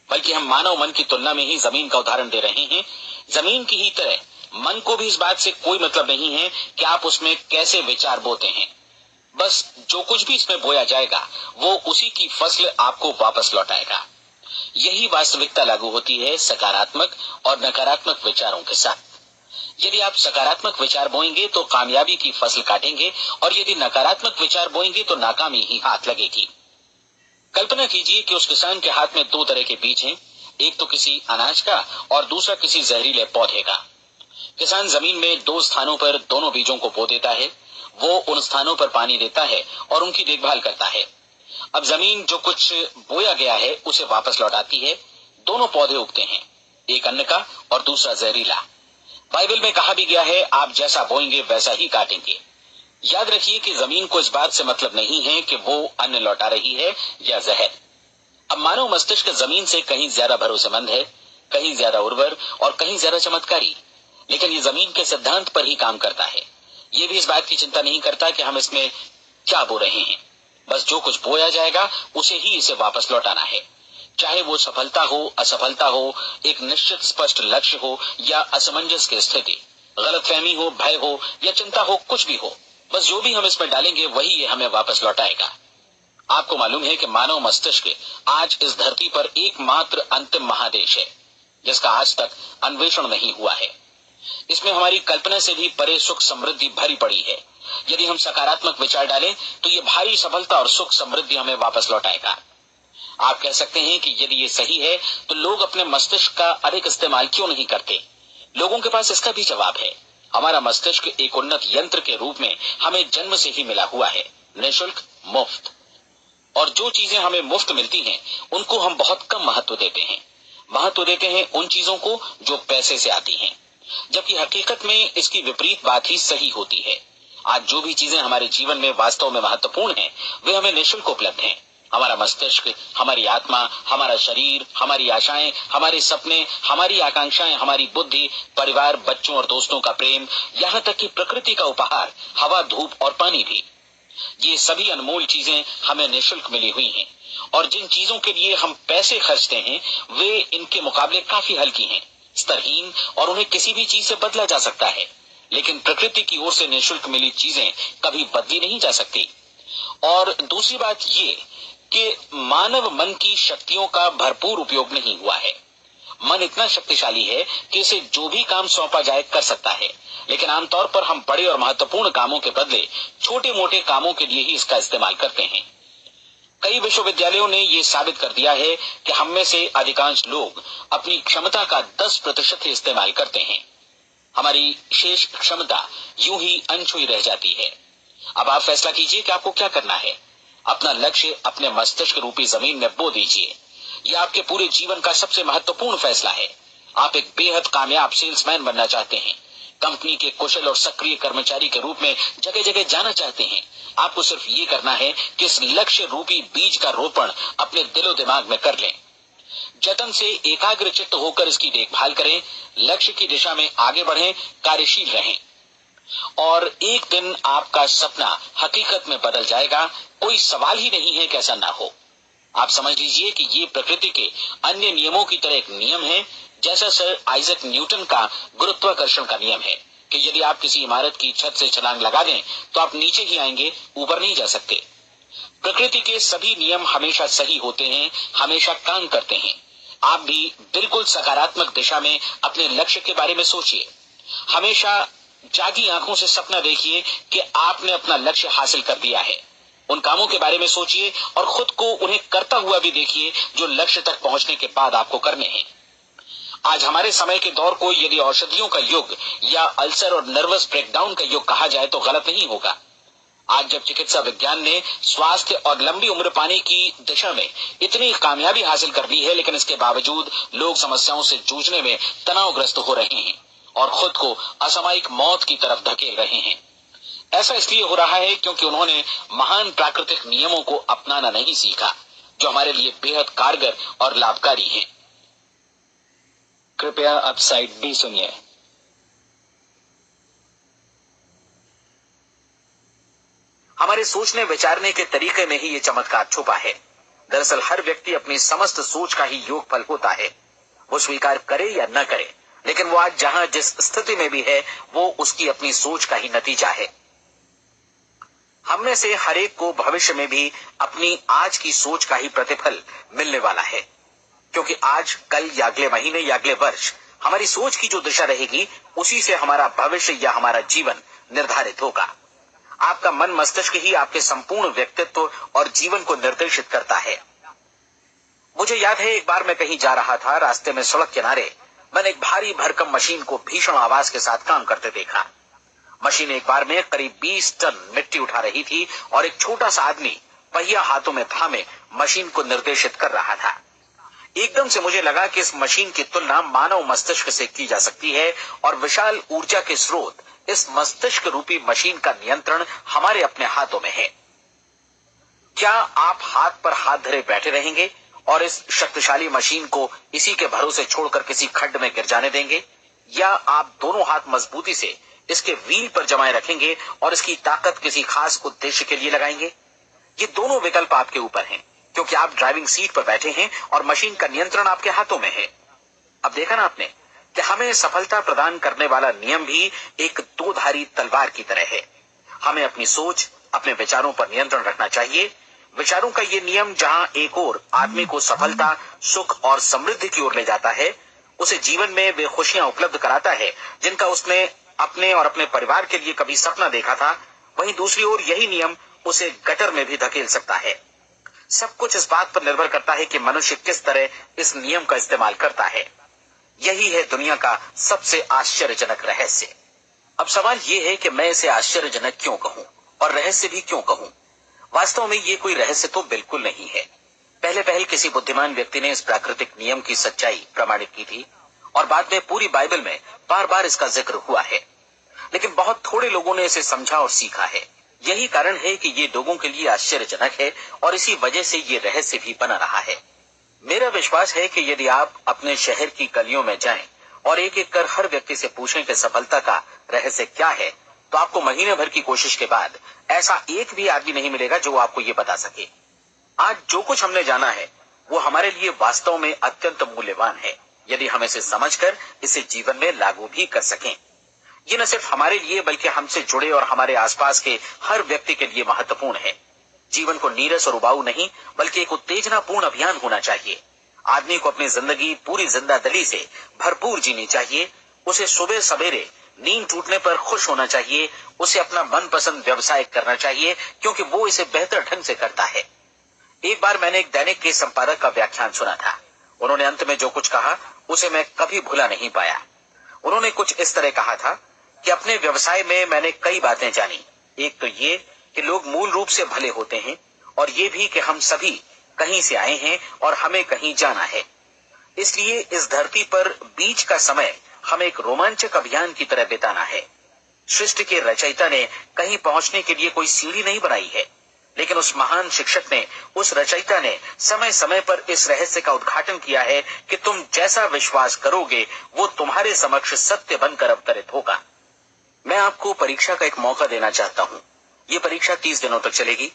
बल्कि हम मानव मन की तुलना में ही जमीन का उदाहरण दे रहे हैं। जमीन की ही तरह मन को भी इस बात से कोई मतलब नहीं है कि आप उसमें कैसे विचार बोते हैं। बस जो कुछ भी इसमें बोया जाएगा वो उसी की फसल आपको वापस लौटाएगा। यही वास्तविकता लागू होती है सकारात्मक और नकारात्मक विचारों के साथ। यदि आप सकारात्मक विचार बोएंगे तो कामयाबी की फसल काटेंगे, और यदि नकारात्मक विचार बोएंगे तो नाकामी ही हाथ लगेगी। कल्पना कीजिए कि उस किसान के हाथ में 2 तरह के बीज हैं, एक तो किसी अनाज का और दूसरा किसी जहरीले पौधे का। किसान जमीन में 2 स्थानों पर दोनों बीजों को बो देता है। वो उन स्थानों पर पानी देता है और उनकी देखभाल करता है। अब जमीन जो कुछ बोया गया है उसे वापस लौटाती है। दोनों पौधे उगते हैं, एक अन्न का और दूसरा जहरीला। बाइबल में कहा भी गया है, आप जैसा बोएंगे वैसा ही काटेंगे। याद रखिए कि जमीन को इस बात से मतलब नहीं है कि वो अन्न लौटा रही है या जहर। अब मानव मस्तिष्क जमीन से कहीं ज्यादा भरोसेमंद है, कहीं ज्यादा उर्वर और कहीं ज्यादा चमत्कारी, लेकिन ये जमीन के सिद्धांत पर ही काम करता है। ये भी इस बात की चिंता नहीं करता कि हम इसमें क्या बो रहे हैं। बस जो कुछ बोया जाएगा उसे ही इसे वापस लौटाना है, चाहे वो सफलता हो, असफलता हो, एक निश्चित स्पष्ट लक्ष्य हो या असमंजस की स्थिति, गलतफहमी हो, भय हो या चिंता हो, कुछ भी हो। बस जो भी हम इसमें डालेंगे वही ये हमें वापस लौटाएगा। आपको मालूम है कि मानव मस्तिष्क आज इस धरती पर एकमात्र अंतिम महादेश है जिसका आज तक अन्वेषण नहीं हुआ है। इसमें हमारी कल्पना से भी परे सुख समृद्धि भरी पड़ी है। यदि हम सकारात्मक विचार डालें तो ये भारी सफलता और सुख समृद्धि हमें वापस लौटाएगा। आप कह सकते हैं कि यदि ये सही है तो लोग अपने मस्तिष्क का अधिक इस्तेमाल क्यों नहीं करते? लोगों के पास इसका भी जवाब है। हमारा मस्तिष्क एक उन्नत यंत्र के रूप में हमें जन्म से ही मिला हुआ है, निःशुल्क, मुफ्त। और जो चीजें हमें मुफ्त मिलती हैं उनको हम बहुत कम महत्व देते हैं। महत्व देते हैं उन चीजों को जो पैसे से आती हैं। जबकि हकीकत में इसकी विपरीत बात ही सही होती है। आज जो भी चीजें हमारे जीवन में वास्तव में महत्वपूर्ण हैं, वे हमें निःशुल्क उपलब्ध हैं। हमारा मस्तिष्क, हमारी आत्मा, हमारा शरीर, हमारी आशाएं, हमारे सपने, हमारी आकांक्षाएं, हमारी बुद्धि, परिवार, बच्चों और दोस्तों का प्रेम, यहाँ तक कि प्रकृति का उपहार, हवा, धूप और पानी भी, ये सभी अनमोल चीजें हमें निःशुल्क मिली हुई हैं। और जिन चीजों के लिए हम पैसे खर्चते हैं, वे इनके मुकाबले काफी हल्की हैं, स्तरहीन, और उन्हें किसी भी चीज से बदला जा सकता है। लेकिन प्रकृति की ओर से निःशुल्क मिली चीजें कभी बदली नहीं जा सकती। और दूसरी बात ये कि मानव मन की शक्तियों का भरपूर उपयोग नहीं हुआ है। मन इतना शक्तिशाली है कि इसे जो भी काम सौंपा जाए कर सकता है, लेकिन आमतौर पर हम बड़े और महत्वपूर्ण कामों के बदले छोटे मोटे कामों के लिए ही इसका इस्तेमाल करते हैं। कई विश्वविद्यालयों ने यह साबित कर दिया है कि हम में से अधिकांश लोग अपनी क्षमता का 10% ही इस्तेमाल करते हैं। हमारी शेष क्षमता यूं ही अनछुई रह जाती है। अब आप फैसला कीजिए कि आपको क्या करना है। अपना लक्ष्य अपने मस्तिष्क रूपी जमीन में बो दीजिए। यह आपके पूरे जीवन का सबसे महत्वपूर्ण फैसला है। आप एक बेहद कामयाब सेल्समैन बनना चाहते हैं, कंपनी के कुशल और सक्रिय कर्मचारी के रूप में जगह जगह जाना चाहते हैं। आपको सिर्फ ये करना है कि इस लक्ष्य रूपी बीज का रोपण अपने दिलो दिमाग में कर लें। जतन से एकाग्र चित्त होकर इसकी देखभाल करें, लक्ष्य की दिशा में आगे बढ़ें, कार्यशील रहें, और एक दिन आपका सपना हकीकत में बदल जाएगा। कोई सवाल ही नहीं है कि ऐसा ना हो। आप समझ लीजिए कि ये प्रकृति के अन्य नियमों की तरह एक नियम है, जैसा सर आइजैक न्यूटन का गुरुत्वाकर्षण का नियम है कि यदि आप किसी इमारत की छत से छलांग लगा दें तो आप नीचे ही आएंगे, ऊपर नहीं जा सकते। प्रकृति के सभी नियम हमेशा सही होते हैं, हमेशा काम करते हैं। आप भी बिल्कुल सकारात्मक दिशा में अपने लक्ष्य के बारे में सोचिए। हमेशा जागी आंखों से सपना देखिए कि आपने अपना लक्ष्य हासिल कर दिया है। उन कामों के बारे में सोचिए और खुद को उन्हें करता हुआ भी देखिए जो लक्ष्य तक पहुंचने के बाद आपको करने हैं। आज हमारे समय के दौर को यदि औषधियों का युग या अल्सर और नर्वस ब्रेकडाउन का युग कहा जाए तो गलत नहीं होगा। आज जब चिकित्सा विज्ञान ने स्वास्थ्य और लंबी उम्र पाने की दिशा में इतनी कामयाबी हासिल कर ली है, लेकिन इसके बावजूद लोग समस्याओं से जूझने में तनावग्रस्त हो रहे हैं और खुद को असामयिक मौत की तरफ धकेल रहे हैं। ऐसा इसलिए हो रहा है क्योंकि उन्होंने महान प्राकृतिक नियमों को अपनाना नहीं सीखा, जो हमारे लिए बेहद कारगर और लाभकारी हैं। कृपया अब साइड बी सुनिए। हमारे सोचने विचारने के तरीके में ही ये चमत्कार छुपा है। दरअसल हर व्यक्ति अपनी समस्त सोच का ही योगफल होता है। वो स्वीकार करे या न करे, लेकिन वो आज जहां जिस स्थिति में भी है, वो उसकी अपनी सोच का ही नतीजा है। हम में से हर एक को भविष्य में भी अपनी आज की सोच का ही प्रतिफल मिलने वाला है, क्योंकि आज, कल या अगले महीने या अगले वर्ष हमारी सोच की जो दिशा रहेगी, उसी से हमारा भविष्य या हमारा जीवन निर्धारित होगा। आपका मन मस्तिष्क ही आपके संपूर्ण व्यक्तित्व और जीवन को निर्देशित करता है। मुझे याद है, एक बार मैं कहीं जा रहा था, रास्ते में सड़क किनारे मैंने एक भारी भरकम मशीन को भीषण आवाज के साथ काम करते देखा। मशीन एक बार में करीब 20 टन मिट्टी उठा रही थी और एक छोटा सा आदमी पहिया हाथों में थामे मशीन को निर्देशित कर रहा था। एकदम से मुझे लगा कि इस मशीन की तुलना मानव मस्तिष्क से की जा सकती है और विशाल ऊर्जा के स्रोत इस मस्तिष्क रूपी मशीन का नियंत्रण हमारे अपने हाथों में है। क्या आप हाथ पर हाथ धरे बैठे रहेंगे और इस शक्तिशाली मशीन को इसी के भरोसे छोड़कर किसी खड्ड में गिर जाने देंगे, या आप दोनों हाथ मजबूती से इसके व्हील पर जमाए रखेंगे और इसकी ताकत किसी खास उद्देश्य के लिए लगाएंगे? ये दोनों विकल्प आपके ऊपर हैं, क्योंकि आप ड्राइविंग सीट पर बैठे हैं और मशीन का नियंत्रण आपके हाथों में है। अब देखा ना आपने कि हमें सफलता प्रदान करने वाला नियम भी एक दोधारी तलवार की तरह है। हमें अपनी सोच, अपने विचारों पर नियंत्रण रखना चाहिए। विचारों का ये नियम जहां एक ओर आदमी को सफलता, सुख और समृद्धि की ओर ले जाता है, उसे जीवन में वे खुशियां उपलब्ध कराता है जिनका उसने अपने और अपने परिवार के लिए कभी सपना देखा था, वहीं दूसरी ओर यही नियम उसे गटर में भी धकेल सकता है। सब कुछ इस बात पर निर्भर करता है कि मनुष्य किस तरह इस नियम का इस्तेमाल करता है। यही है दुनिया का सबसे आश्चर्यजनक रहस्य। अब सवाल यह है कि मैं इसे आश्चर्यजनक क्यों कहूं और रहस्य भी क्यों कहूं। वास्तव में ये कोई रहस्य तो बिल्कुल नहीं है। पहले किसी बुद्धिमान व्यक्ति ने इस प्राकृतिक नियम की सच्चाई प्रमाणित की थी। और बाद में पूरी बाइबल में बार बार इसका जिक्र हुआ है, लेकिन बहुत थोड़े लोगों ने इसे समझा और सीखा है। यही कारण है कि ये लोगों के लिए आश्चर्यजनक है और इसी वजह से ये रहस्य भी बना रहा है। मेरा विश्वास है कि यदि आप अपने शहर की गलियों में जाएं और एक एक कर हर व्यक्ति से पूछें कि सफलता का रहस्य क्या है, तो आपको महीने भर की कोशिश के बाद ऐसा एक भी आदमी नहीं मिलेगा जो आपको ये बता सके। आज जो कुछ हमने जाना है वो हमारे लिए वास्तव में अत्यंत मूल्यवान है, यदि हम इसे समझकर इसे जीवन में लागू भी कर सकें। ये न सिर्फ हमारे लिए बल्कि हमसे जुड़े और हमारे आसपास के हर व्यक्ति के लिए महत्वपूर्ण है। जीवन को नीरस और उबाऊ नहीं बल्कि एक उत्तेजनापूर्ण अभियान होना चाहिए। आदमी को अपनी जिंदगी पूरी जिंदादिली से भरपूर जीनी चाहिए। उसे सुबह सवेरे नींद टूटने पर खुश होना चाहिए। उसे अपना मनपसंद व्यवसाय करना चाहिए क्योंकि वो इसे बेहतर ढंग से करता है। एक बार मैंने एक दैनिक के संपादक का व्याख्यान सुना था। उन्होंने अंत में जो कुछ कहा उसे मैं कभी भुला नहीं पाया। उन्होंने कुछ इस तरह कहा था कि अपने व्यवसाय में मैंने कई बातें जानी। एक तो ये कि लोग मूल रूप से भले होते हैं और ये भी कि हम सभी कहीं से आए हैं और हमें कहीं जाना है। इसलिए इस धरती पर बीच का समय हमें एक रोमांचक अभियान की तरह बिताना है। सृष्टि के रचयिता ने कहीं पहुंचने के लिए कोई सीढ़ी नहीं बनाई है, लेकिन उस महान शिक्षक ने, उस रचयिता ने समय समय पर इस रहस्य का उद्घाटन किया है कि तुम जैसा विश्वास करोगे वो तुम्हारे समक्ष सत्य बनकर अवतरित होगा। मैं आपको परीक्षा का एक मौका देना चाहता हूँ। ये परीक्षा 30 दिनों तक चलेगी।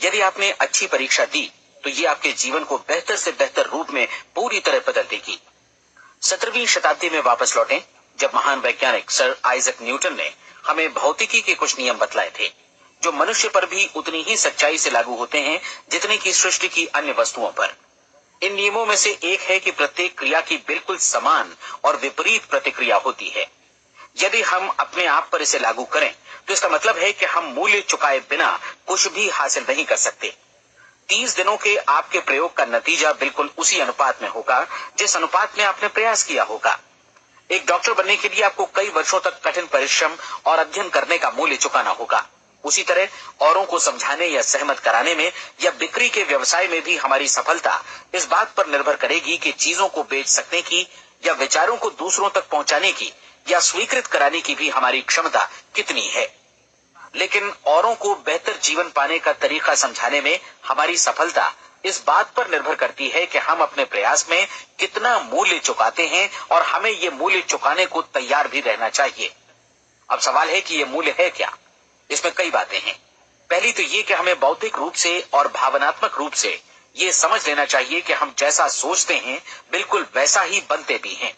यदि आपने अच्छी परीक्षा दी तो ये आपके जीवन को बेहतर से बेहतर रूप में पूरी तरह बदल देगी। 17वीं शताब्दी में वापस लौटें, जब महान वैज्ञानिक सर आइजक न्यूटन ने हमें भौतिकी के कुछ नियम बतलाए थे, जो मनुष्य पर भी उतनी ही सच्चाई से लागू होते हैं जितने की सृष्टि की अन्य वस्तुओं पर। इन नियमों में से एक है कि प्रत्येक क्रिया की बिल्कुल समान और विपरीत प्रतिक्रिया होती है। यदि हम अपने आप पर इसे लागू करें तो इसका मतलब है कि हम मूल्य चुकाए बिना कुछ भी हासिल नहीं कर सकते। 30 दिनों के आपके प्रयोग का नतीजा बिल्कुल उसी अनुपात में होगा जिस अनुपात में आपने प्रयास किया होगा। एक डॉक्टर बनने के लिए आपको कई वर्षों तक कठिन परिश्रम और अध्ययन करने का मूल्य चुकाना होगा। उसी तरह औरों को समझाने या सहमत कराने में या बिक्री के व्यवसाय में भी हमारी सफलता इस बात पर निर्भर करेगी कि चीजों को बेच सकने की या विचारों को दूसरों तक पहुंचाने की या स्वीकृत कराने की भी हमारी क्षमता कितनी है। लेकिन औरों को बेहतर जीवन पाने का तरीका समझाने में हमारी सफलता इस बात पर निर्भर करती है कि हम अपने प्रयास में कितना मूल्य चुकाते हैं और हमें ये मूल्य चुकाने को तैयार भी रहना चाहिए। अब सवाल है कि ये मूल्य है क्या? इसमें कई बातें हैं। पहली तो ये कि हमें बौद्धिक रूप से और भावनात्मक रूप से ये समझ लेना चाहिए कि हम जैसा सोचते हैं बिल्कुल वैसा ही बनते भी हैं।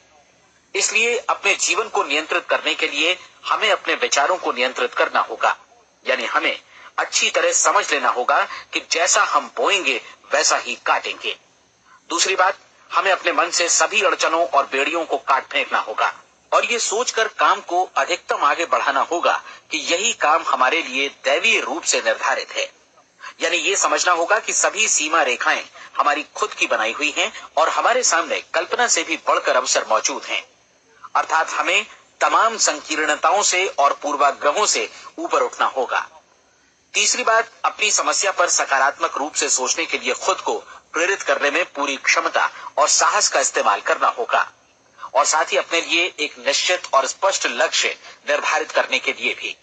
इसलिए अपने जीवन को नियंत्रित करने के लिए हमें अपने विचारों को नियंत्रित करना होगा। यानी हमें अच्छी तरह समझ लेना होगा कि जैसा हम बोएंगे वैसा ही काटेंगे। दूसरी बात, हमें अपने मन से सभी अड़चनों और बेड़ियों को काट फेंकना होगा और ये सोचकर काम को अधिकतम आगे बढ़ाना होगा कि यही काम हमारे लिए दैवीय रूप से निर्धारित है। यानी ये समझना होगा कि सभी सीमा रेखाएं हमारी खुद की बनाई हुई हैं और हमारे सामने कल्पना से भी बढ़कर अवसर मौजूद हैं। अर्थात हमें तमाम संकीर्णताओं से और पूर्वाग्रहों से ऊपर उठना होगा। तीसरी बात, अपनी समस्या पर सकारात्मक रूप से सोचने के लिए खुद को प्रेरित करने में पूरी क्षमता और साहस का इस्तेमाल करना होगा और साथ ही अपने लिए एक निश्चित और स्पष्ट लक्ष्य निर्धारित करने के लिए भी।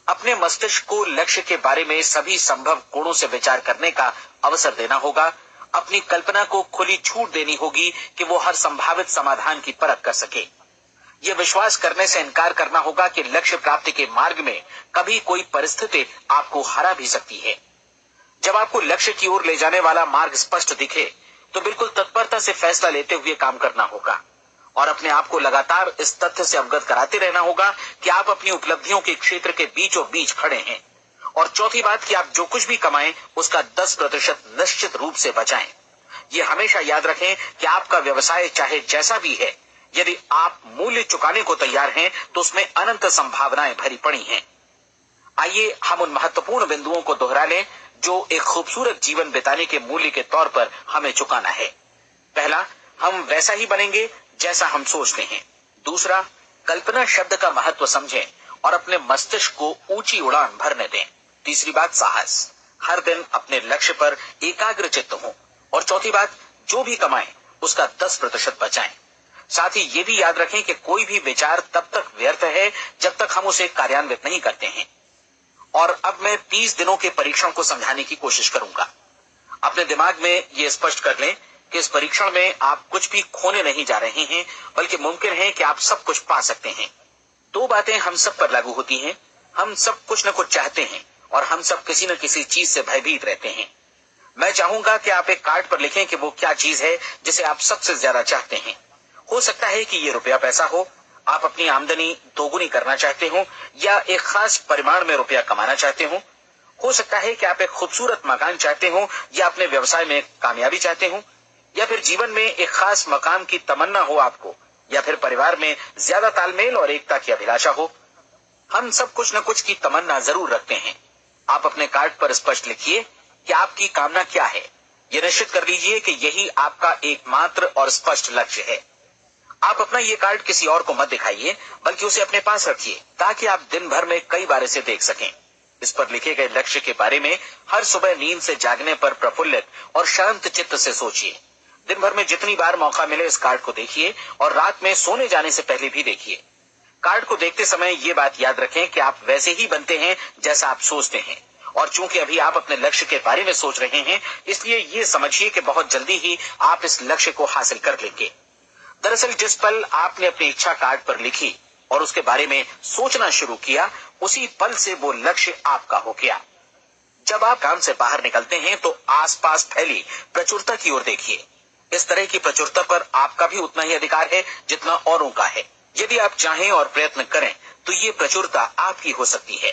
अपने मस्तिष्क को लक्ष्य के बारे में सभी संभव कोणों से विचार करने का अवसर देना होगा। अपनी कल्पना को खुली छूट देनी होगी कि वो हर संभावित समाधान की परख कर सके। ये विश्वास करने से इनकार करना होगा कि लक्ष्य प्राप्ति के मार्ग में कभी कोई परिस्थिति आपको हरा भी सकती है। जब आपको लक्ष्य की ओर ले जाने वाला मार्ग स्पष्ट दिखे तो बिल्कुल तत्परता से फैसला लेते हुए काम करना होगा और अपने आप को लगातार इस तथ्य से अवगत कराते रहना होगा कि आप अपनी उपलब्धियों के क्षेत्र के बीचों बीच खड़े हैं। और चौथी बात कि आप जो कुछ भी कमाएं उसका 10% निश्चित रूप से बचाएं। ये हमेशा याद रखें कि आपका व्यवसाय चाहे जैसा भी है, यदि आप मूल्य चुकाने को तैयार हैं तो उसमें अनंत संभावनाएं भरी पड़ी हैं। आइए हम उन महत्वपूर्ण बिंदुओं को दोहरा लें जो एक खूबसूरत जीवन बिताने के मूल्य के तौर पर हमें चुकाना है। पहला, हम वैसा ही बनेंगे जैसा हम सोचते हैं। दूसरा, कल्पना शब्द का महत्व समझें और अपने मस्तिष्क को ऊंची उड़ान भरने दें। तीसरी बात, साहस, हर दिन अपने लक्ष्य पर एकाग्र चित्त हों। और चौथी बात, जो भी कमाएं उसका 10% बचाएं। साथ ही ये भी याद रखें कि कोई भी विचार तब तक व्यर्थ है जब तक हम उसे कार्यान्वित नहीं करते हैं। और अब मैं 30 दिनों के परीक्षण को समझाने की कोशिश करूंगा। अपने दिमाग में ये स्पष्ट कर लें कि इस परीक्षण में आप कुछ भी खोने नहीं जा रहे हैं, बल्कि मुमकिन है कि आप सब कुछ पा सकते हैं। दो बातें हम सब पर लागू होती हैं। हम सब कुछ न कुछ चाहते हैं और हम सब किसी न किसी चीज से भयभीत रहते हैं। मैं चाहूंगा कि आप एक कार्ड पर लिखें कि वो क्या चीज है जिसे आप सबसे ज्यादा चाहते हैं। हो सकता है कि ये रुपया पैसा हो, आप अपनी आमदनी दोगुनी करना चाहते हो, या एक खास परिमाण में रुपया कमाना चाहते हो सकता है कि आप एक खूबसूरत मकान चाहते हो, या अपने व्यवसाय में कामयाबी चाहते हो, या फिर जीवन में एक खास मकाम की तमन्ना हो आपको, या फिर परिवार में ज्यादा तालमेल और एकता की अभिलाषा हो। हम सब कुछ न कुछ की तमन्ना जरूर रखते हैं। आप अपने कार्ड पर स्पष्ट लिखिए कि आपकी कामना क्या है। यह निश्चित कर लीजिए कि यही आपका एकमात्र और स्पष्ट लक्ष्य है। आप अपना ये कार्ड किसी और को मत दिखाइए, बल्कि उसे अपने पास रखिए, ताकि आप दिन भर में कई बार इसे देख सकें। इस पर लिखे गए लक्ष्य के बारे में हर सुबह नींद से जागने पर प्रफुल्लित और शांत चित्त से सोचिए। दिन भर में जितनी बार मौका मिले इस कार्ड को देखिए, और रात में सोने जाने से पहले भी देखिए। कार्ड को देखते समय ये बात याद रखें कि आप वैसे ही बनते हैं जैसा आप सोचते हैं, और चूंकि अभी आप अपने लक्ष्य के बारे में सोच रहे हैं, इसलिए ये समझिए कि बहुत जल्दी ही आप इस लक्ष्य को हासिल कर लेंगे। दरअसल जिस पल आपने अपनी इच्छा कार्ड पर लिखी और उसके बारे में सोचना शुरू किया, उसी पल से वो लक्ष्य आपका हो गया। जब आप काम से बाहर निकलते हैं तो आसपास फैली प्रचुरता की ओर देखिए। इस तरह की प्रचुरता पर आपका भी उतना ही अधिकार है जितना औरों का है। यदि आप चाहें और प्रयत्न करें तो ये प्रचुरता आपकी हो सकती है।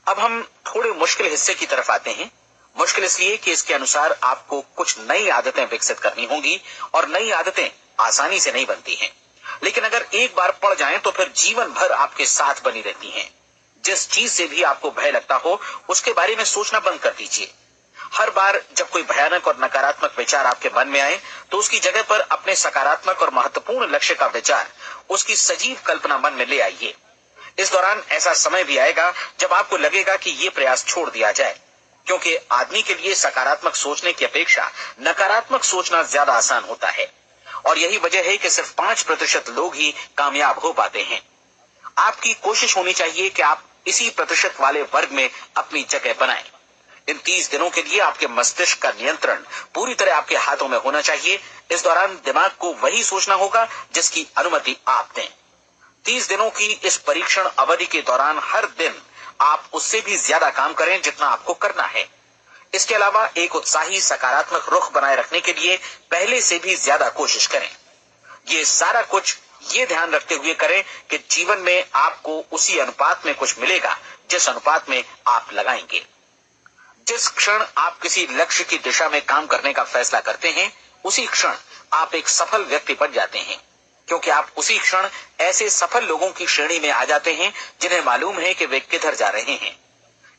अब हम थोड़े मुश्किल हिस्से की तरफ आते हैं। मुश्किल इसलिए कि इसके अनुसार आपको कुछ नई आदतें विकसित करनी होंगी, और नई आदतें आसानी से नहीं बनती हैं, लेकिन अगर एक बार पड़ जाएं तो फिर जीवन भर आपके साथ बनी रहती हैं। जिस चीज से भी आपको भय लगता हो उसके बारे में सोचना बंद कर दीजिए। हर बार जब कोई भयानक और नकारात्मक विचार आपके मन में आए तो उसकी जगह पर अपने सकारात्मक और महत्वपूर्ण लक्ष्य का विचार, उसकी सजीव कल्पना मन में ले आइए। इस दौरान ऐसा समय भी आएगा जब आपको लगेगा कि ये प्रयास छोड़ दिया जाए, क्योंकि आदमी के लिए सकारात्मक सोचने की अपेक्षा नकारात्मक सोचना ज्यादा आसान होता है, और यही वजह है कि सिर्फ 5% लोग ही कामयाब हो पाते हैं। आपकी कोशिश होनी चाहिए कि आप इसी प्रतिशत वाले वर्ग में अपनी जगह बनाएं। इन 30 दिनों के लिए आपके मस्तिष्क का नियंत्रण पूरी तरह आपके हाथों में होना चाहिए। इस दौरान दिमाग को वही सोचना होगा जिसकी अनुमति आप दें। 30 दिनों की इस परीक्षण अवधि के दौरान हर दिन आप उससे भी ज्यादा काम करें जितना आपको करना है। इसके अलावा एक उत्साही सकारात्मक रुख बनाए रखने के लिए पहले से भी ज्यादा कोशिश करें। ये सारा कुछ ये ध्यान रखते हुए करें कि जीवन में आपको उसी अनुपात में कुछ मिलेगा जिस अनुपात में आप लगाएंगे। जिस क्षण आप किसी लक्ष्य की दिशा में काम करने का फैसला करते हैं, उसी क्षण आप एक सफल व्यक्ति बन जाते हैं, क्योंकि आप उसी क्षण ऐसे सफल लोगों की श्रेणी में आ जाते हैं जिन्हें मालूम है कि वे किधर जा रहे हैं।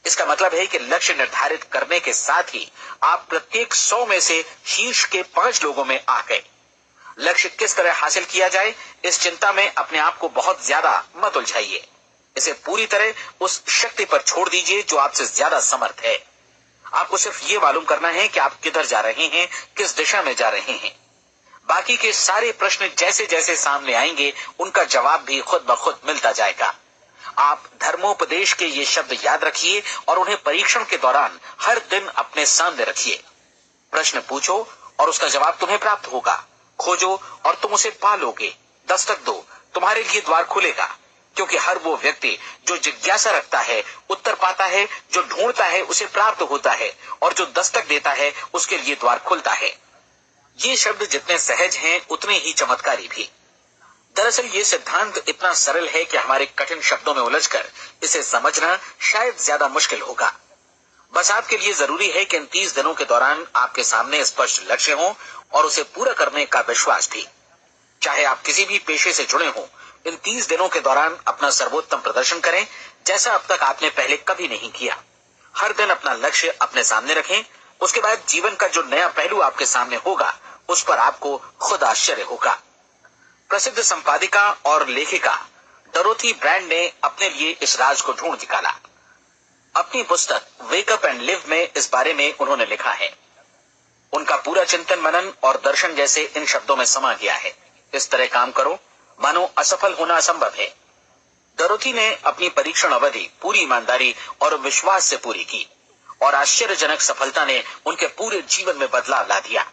इसका मतलब है कि लक्ष्य निर्धारित करने के साथ ही आप प्रत्येक 100 में से शीर्ष के 5 लोगों में आ गए। लक्ष्य किस तरह हासिल किया जाए, इस चिंता में अपने आप को बहुत ज्यादा मत उलझाइए। इसे पूरी तरह उस शक्ति पर छोड़ दीजिए जो आपसे ज्यादा समर्थ है। आपको सिर्फ ये मालूम करना है कि आप किधर जा रहे हैं, किस दिशा में जा रहे हैं। बाकी के सारे प्रश्न जैसे जैसे सामने आएंगे उनका जवाब भी खुद ब खुद मिलता जाएगा। आप धर्मोपदेश के ये शब्द याद रखिए और उन्हें परीक्षण के दौरान हर दिन अपने सामने रखिए। प्रश्न पूछो और उसका जवाब तुम्हें प्राप्त होगा। खोजो और तुम उसे पा लोगे। दस्तक दो, तुम्हारे लिए द्वार खुलेगा, क्योंकि हर वो व्यक्ति जो जिज्ञासा रखता है उत्तर पाता है, जो ढूंढता है उसे प्राप्त होता है, और जो दस्तक देता है उसके लिए द्वार खुलता है। ये शब्द जितने सहज हैं उतने ही चमत्कारी भी। दरअसल ये सिद्धांत इतना सरल है कि हमारे कठिन शब्दों में उलझकर इसे समझना शायद ज्यादा मुश्किल होगा। बस आपके लिए जरूरी है कि इन 30 दिनों के दौरान आपके सामने स्पष्ट लक्ष्य हो और उसे पूरा करने का विश्वास भी। चाहे आप किसी भी पेशे से जुड़े हों, इन 30 दिनों के दौरान अपना सर्वोत्तम प्रदर्शन करें जैसा अब तक आपने पहले कभी नहीं किया। हर दिन अपना लक्ष्य अपने सामने रखें। उसके बाद जीवन का जो नया पहलू आपके सामने होगा उस पर आपको खुद आश्चर्य होगा। प्रसिद्ध संपादिका और लेखिका डोरोथी ब्रैंड ने अपने लिए इस राज को ढूंढ निकाला। अपनी पुस्तक वेक अप एंड लिव में इस बारे में उन्होंने लिखा है। उनका पूरा चिंतन मनन और दर्शन जैसे इन शब्दों में समा गया है। इस तरह काम करो मानो असफल होना असंभव है। डोरोथी ने अपनी परीक्षण अवधि पूरी ईमानदारी और विश्वास से पूरी की और आश्चर्यजनक सफलता ने उनके पूरे जीवन में बदलाव ला दिया।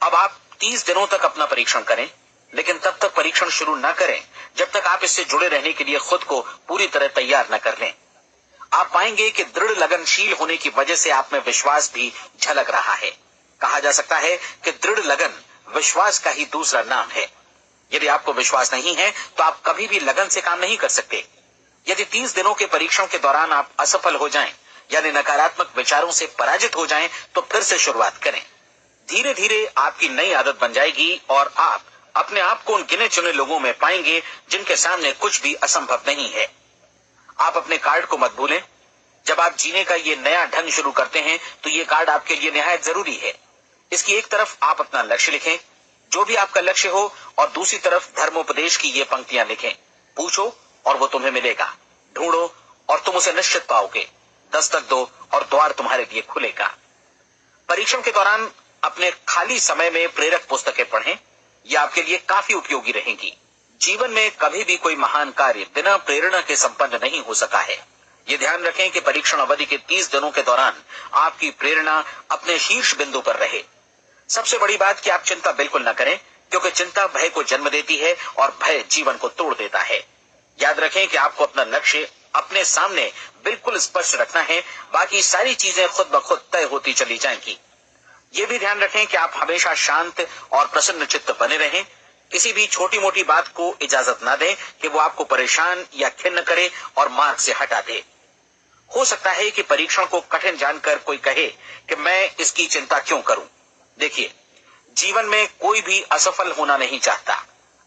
अब आप 30 दिनों तक अपना परीक्षण करें, लेकिन तब तक परीक्षण शुरू न करें जब तक आप इससे जुड़े रहने के लिए खुद को पूरी तरह तैयार न कर लें। आप पाएंगे कि दृढ़ लगनशील होने की वजह से आप में विश्वास भी झलक रहा है। कहा जा सकता है कि दृढ़ लगन विश्वास का ही दूसरा नाम है। यदि आपको विश्वास नहीं है तो आप कभी भी लगन से काम नहीं कर सकते। यदि 30 दिनों के परीक्षण के दौरान आप असफल हो जाएं, यानी नकारात्मक विचारों से पराजित हो जाएं, तो फिर से शुरुआत करें। धीरे धीरे आपकी नई आदत बन जाएगी और आप अपने आप को उन गिने चुने लोगों में पाएंगे जिनके सामने कुछ भी असंभव नहीं है। आप अपने कार्ड को मत भूलें। जब आप जीने का ये नया ढंग शुरू करते हैं तो ये कार्ड आपके लिए निहायत जरूरी है। इसकी एक तरफ आप अपना लक्ष्य लिखें, जो भी आपका लक्ष्य हो, और दूसरी तरफ धर्मोपदेश की ये पंक्तियां लिखें। पूछो और वो तुम्हें मिलेगा, ढूंढो और तुम उसे निश्चित पाओगे, दस्तक दो और द्वार तुम्हारे लिए खुलेगा। परीक्षण के दौरान अपने खाली समय में प्रेरक पुस्तकें पढ़ें, ये आपके लिए काफी उपयोगी रहेंगी। जीवन में कभी भी कोई महान कार्य बिना प्रेरणा के संपन्न नहीं हो सका है। ये ध्यान रखें कि परीक्षण अवधि के 30 दिनों के दौरान आपकी प्रेरणा अपने शीर्ष बिंदु पर रहे। सबसे बड़ी बात कि आप चिंता बिल्कुल न करें, क्योंकि चिंता भय को जन्म देती है और भय जीवन को तोड़ देता है। याद रखें कि आपको अपना लक्ष्य अपने सामने बिल्कुल स्पष्ट रखना है, बाकी सारी चीजें खुद ब खुद तय होती चली जाएंगी। ये भी ध्यान रखें कि आप हमेशा शांत और प्रसन्न चित्त बने रहें। किसी भी छोटी मोटी बात को इजाजत ना दें कि वो आपको परेशान या खिन्न करे और मार्ग से हटा दे। हो सकता है कि परीक्षण को कठिन जानकर कोई कहे कि मैं इसकी चिंता क्यों करूं। देखिए, जीवन में कोई भी असफल होना नहीं चाहता,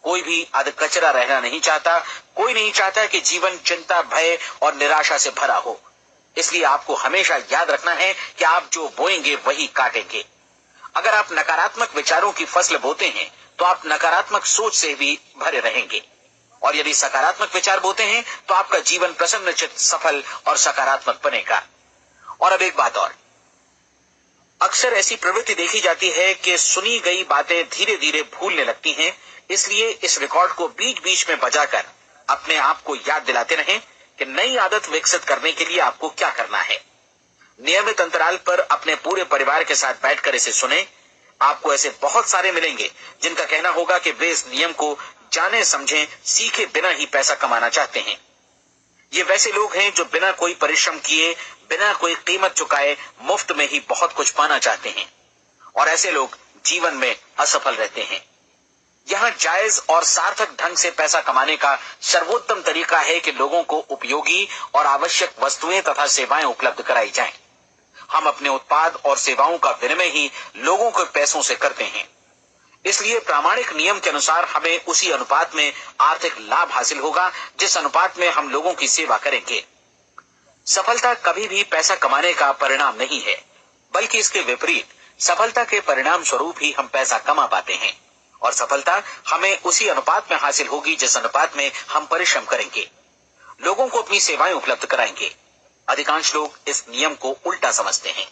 कोई भी अधकचरा रहना नहीं चाहता, कोई नहीं चाहता कि जीवन चिंता, भय और निराशा से भरा हो। इसलिए आपको हमेशा याद रखना है कि आप जो बोएंगे वही काटेंगे। अगर आप नकारात्मक विचारों की फसल बोते हैं तो आप नकारात्मक सोच से भी भरे रहेंगे, और यदि सकारात्मक विचार बोते हैं तो आपका जीवन प्रसन्नचित्त, सफल और सकारात्मक बनेगा। और अब एक बात और, अक्सर ऐसी प्रवृत्ति देखी जाती है कि सुनी गई बातें धीरे धीरे भूलने लगती हैं। इसलिए इस रिकॉर्ड को बीच बीच में बजाकर अपने आप को याद दिलाते रहें कि नई आदत विकसित करने के लिए आपको क्या करना है। नियमित अंतराल पर अपने पूरे परिवार के साथ बैठकर इसे सुने। आपको ऐसे बहुत सारे मिलेंगे जिनका कहना होगा कि वे इस नियम को जाने समझे सीखे बिना ही पैसा कमाना चाहते हैं। ये वैसे लोग हैं जो बिना कोई परिश्रम किए, बिना कोई कीमत चुकाए मुफ्त में ही बहुत कुछ पाना चाहते हैं, और ऐसे लोग जीवन में असफल रहते हैं। यहाँ जायज और सार्थक ढंग से पैसा कमाने का सर्वोत्तम तरीका है कि लोगों को उपयोगी और आवश्यक वस्तुएं तथा सेवाएं उपलब्ध कराई जाएं। हम अपने उत्पाद और सेवाओं का विनिमय ही लोगों के पैसों से करते हैं। इसलिए प्रामाणिक नियम के अनुसार हमें उसी अनुपात में आर्थिक लाभ हासिल होगा जिस अनुपात में हम लोगों की सेवा करेंगे। सफलता कभी भी पैसा कमाने का परिणाम नहीं है, बल्कि इसके विपरीत सफलता के परिणाम स्वरूप ही हम पैसा कमा पाते हैं, और सफलता हमें उसी अनुपात में हासिल होगी जिस अनुपात में हम परिश्रम करेंगे, लोगों को अपनी सेवाएं उपलब्ध कराएंगे। अधिकांश लोग इस नियम को उल्टा समझते हैं।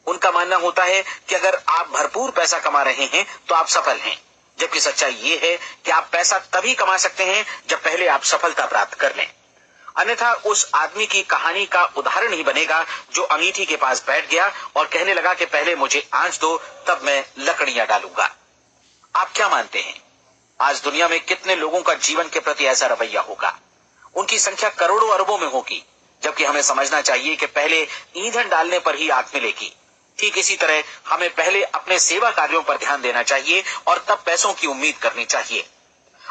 उनका मानना होता है कि अगर आप भरपूर पैसा कमा रहे हैं तो आप सफल हैं, जबकि सच्चाई ये है कि आप पैसा तभी कमा सकते हैं जब पहले आप सफलता प्राप्त कर लें। अन्यथा उस आदमी की कहानी का उदाहरण ही बनेगा जो अंगीठी के पास बैठ गया और कहने लगा कि पहले मुझे आंच दो, तब मैं लकड़ियां डालूंगा। आप क्या मानते हैं, आज दुनिया में कितने लोगों का जीवन के प्रति ऐसा रवैया होगा? उनकी संख्या करोड़ों अरबों में होगी, जबकि हमें समझना चाहिए कि पहले ईंधन डालने पर ही आग मिलेगी। ठीक इसी तरह हमें पहले अपने सेवा कार्यों पर ध्यान देना चाहिए और तब पैसों की उम्मीद करनी चाहिए।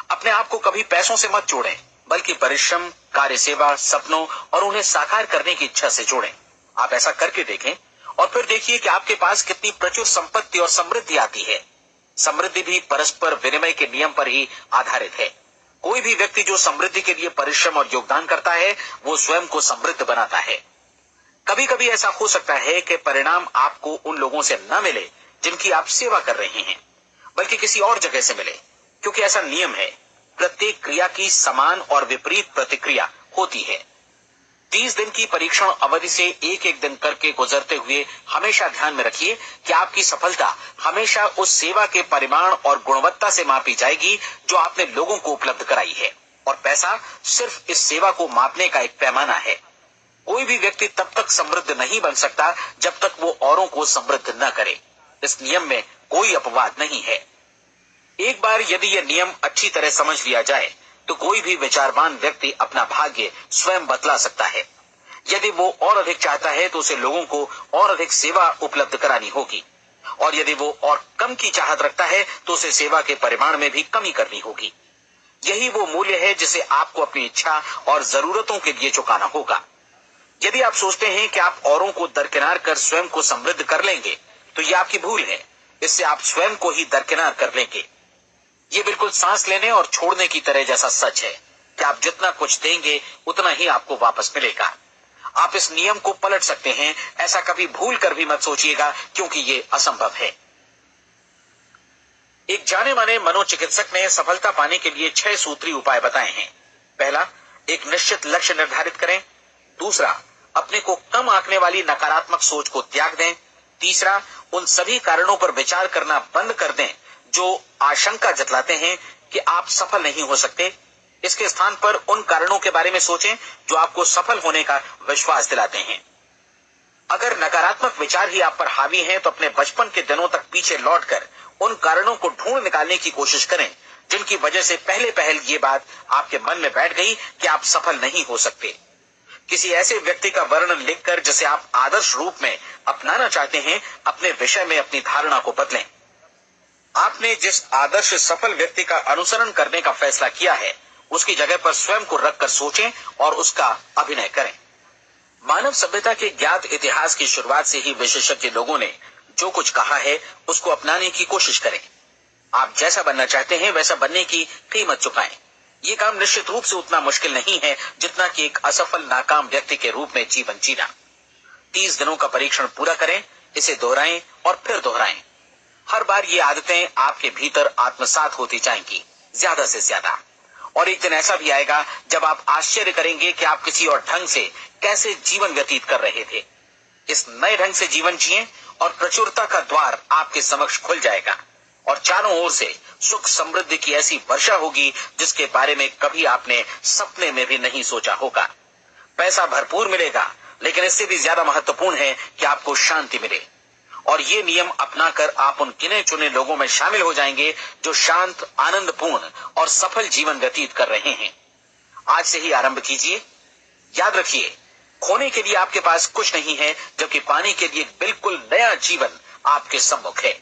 अपने आप को कभी पैसों से मत जोड़ें, बल्कि परिश्रम, कार्य सेवा, सपनों और उन्हें साकार करने की इच्छा से जोड़ें। आप ऐसा करके देखें और फिर देखिए कि आपके पास कितनी प्रचुर संपत्ति और समृद्धि आती है। समृद्धि भी परस्पर विनिमय के नियम पर ही आधारित है। कोई भी व्यक्ति जो समृद्धि के लिए परिश्रम और योगदान करता है वो स्वयं को समृद्ध बनाता है। कभी कभी ऐसा हो सकता है कि परिणाम आपको उन लोगों से न मिले जिनकी आप सेवा कर रहे हैं, बल्कि किसी और जगह से मिले, क्योंकि ऐसा नियम है, प्रत्येक क्रिया की समान और विपरीत प्रतिक्रिया होती है। 30 दिन की परीक्षण अवधि से एक एक दिन करके गुजरते हुए हमेशा ध्यान में रखिए कि आपकी सफलता हमेशा उस सेवा के परिमाण और गुणवत्ता से मापी जाएगी जो आपने लोगों को उपलब्ध कराई है, और पैसा सिर्फ इस सेवा को मापने का एक पैमाना है। कोई भी व्यक्ति तब तक समृद्ध नहीं बन सकता जब तक वो औरों को समृद्ध न करे। इस नियम में कोई अपवाद नहीं है। एक बार यदि यह नियम अच्छी तरह समझ लिया जाए तो कोई भी विचारवान व्यक्ति अपना भाग्य स्वयं बदला सकता है। यदि वो और अधिक चाहता है तो उसे लोगों को और अधिक सेवा उपलब्ध करानी होगी, और यदि वो और कम की चाहत रखता है तो उसे सेवा के परिमाण में भी कमी करनी होगी। यही वो मूल्य है जिसे आपको अपनी इच्छा और जरूरतों के लिए चुकाना होगा। यदि आप सोचते हैं कि आप औरों को दरकिनार कर स्वयं को समृद्ध कर लेंगे तो ये आपकी भूल है। इससे आप स्वयं को ही दरकिनार कर लेंगे। ये बिल्कुल सांस लेने और छोड़ने की तरह जैसा सच है कि आप जितना कुछ देंगे उतना ही आपको वापस मिलेगा। आप इस नियम को पलट सकते हैं, ऐसा कभी भूल कर भी मत सोचिएगा, क्योंकि ये असंभव है। एक जाने माने मनोचिकित्सक ने सफलता पाने के लिए 6 सूत्री उपाय बताए हैं। पहला, एक निश्चित लक्ष्य निर्धारित करें। दूसरा, अपने को कम आंकने वाली नकारात्मक सोच को त्याग दें। तीसरा, उन सभी कारणों पर विचार करना बंद कर दें जो आशंका जतलाते हैं कि आप सफल नहीं हो सकते। इसके स्थान पर उन कारणों के बारे में सोचें जो आपको सफल होने का विश्वास दिलाते हैं। अगर नकारात्मक विचार ही आप पर हावी हैं तो अपने बचपन के दिनों तक पीछे लौटकर उन कारणों को ढूंढ निकालने की कोशिश करें जिनकी वजह से पहले पहल ये बात आपके मन में बैठ गई कि आप सफल नहीं हो सकते। किसी ऐसे व्यक्ति का वर्णन लिखकर जिसे आप आदर्श रूप में अपनाना चाहते हैं, अपने विषय में अपनी धारणा को बदलें। आपने जिस आदर्श सफल व्यक्ति का अनुसरण करने का फैसला किया है उसकी जगह पर स्वयं को रखकर सोचें और उसका अभिनय करें। मानव सभ्यता के ज्ञात इतिहास की शुरुआत से ही विशेषज्ञ लोगों ने जो कुछ कहा है उसको अपनाने की कोशिश करें। आप जैसा बनना चाहते हैं वैसा बनने की कीमत चुकाएं। ये काम निश्चित रूप से उतना मुश्किल नहीं है जितना कि एक असफल नाकाम व्यक्ति के रूप में जीवन जीना। 30 दिनों का परीक्षण पूरा करें, इसे दोहराएं और फिर दोहराएं। हर बार ये आदतें आपके भीतर आत्मसात होती जाएंगी, ज्यादा से ज्यादा। और एक दिन ऐसा भी आएगा जब आप आश्चर्य करेंगे कि आप किसी और ढंग से कैसे जीवन व्यतीत कर रहे थे। इस नए ढंग से जीवन जिएं और प्रचुरता का द्वार आपके समक्ष खुल जाएगा और चारों ओर से सुख समृद्धि की ऐसी वर्षा होगी जिसके बारे में कभी आपने सपने में भी नहीं सोचा होगा। पैसा भरपूर मिलेगा, लेकिन इससे भी ज्यादा महत्वपूर्ण है कि आपको शांति मिले। और ये नियम अपनाकर आप उन गिने चुने लोगों में शामिल हो जाएंगे जो शांत, आनंदपूर्ण और सफल जीवन व्यतीत कर रहे हैं। आज से ही आरंभ कीजिए। याद रखिए, खोने के लिए आपके पास कुछ नहीं है, जबकि पाने के लिए बिल्कुल नया जीवन आपके सम्मुख है।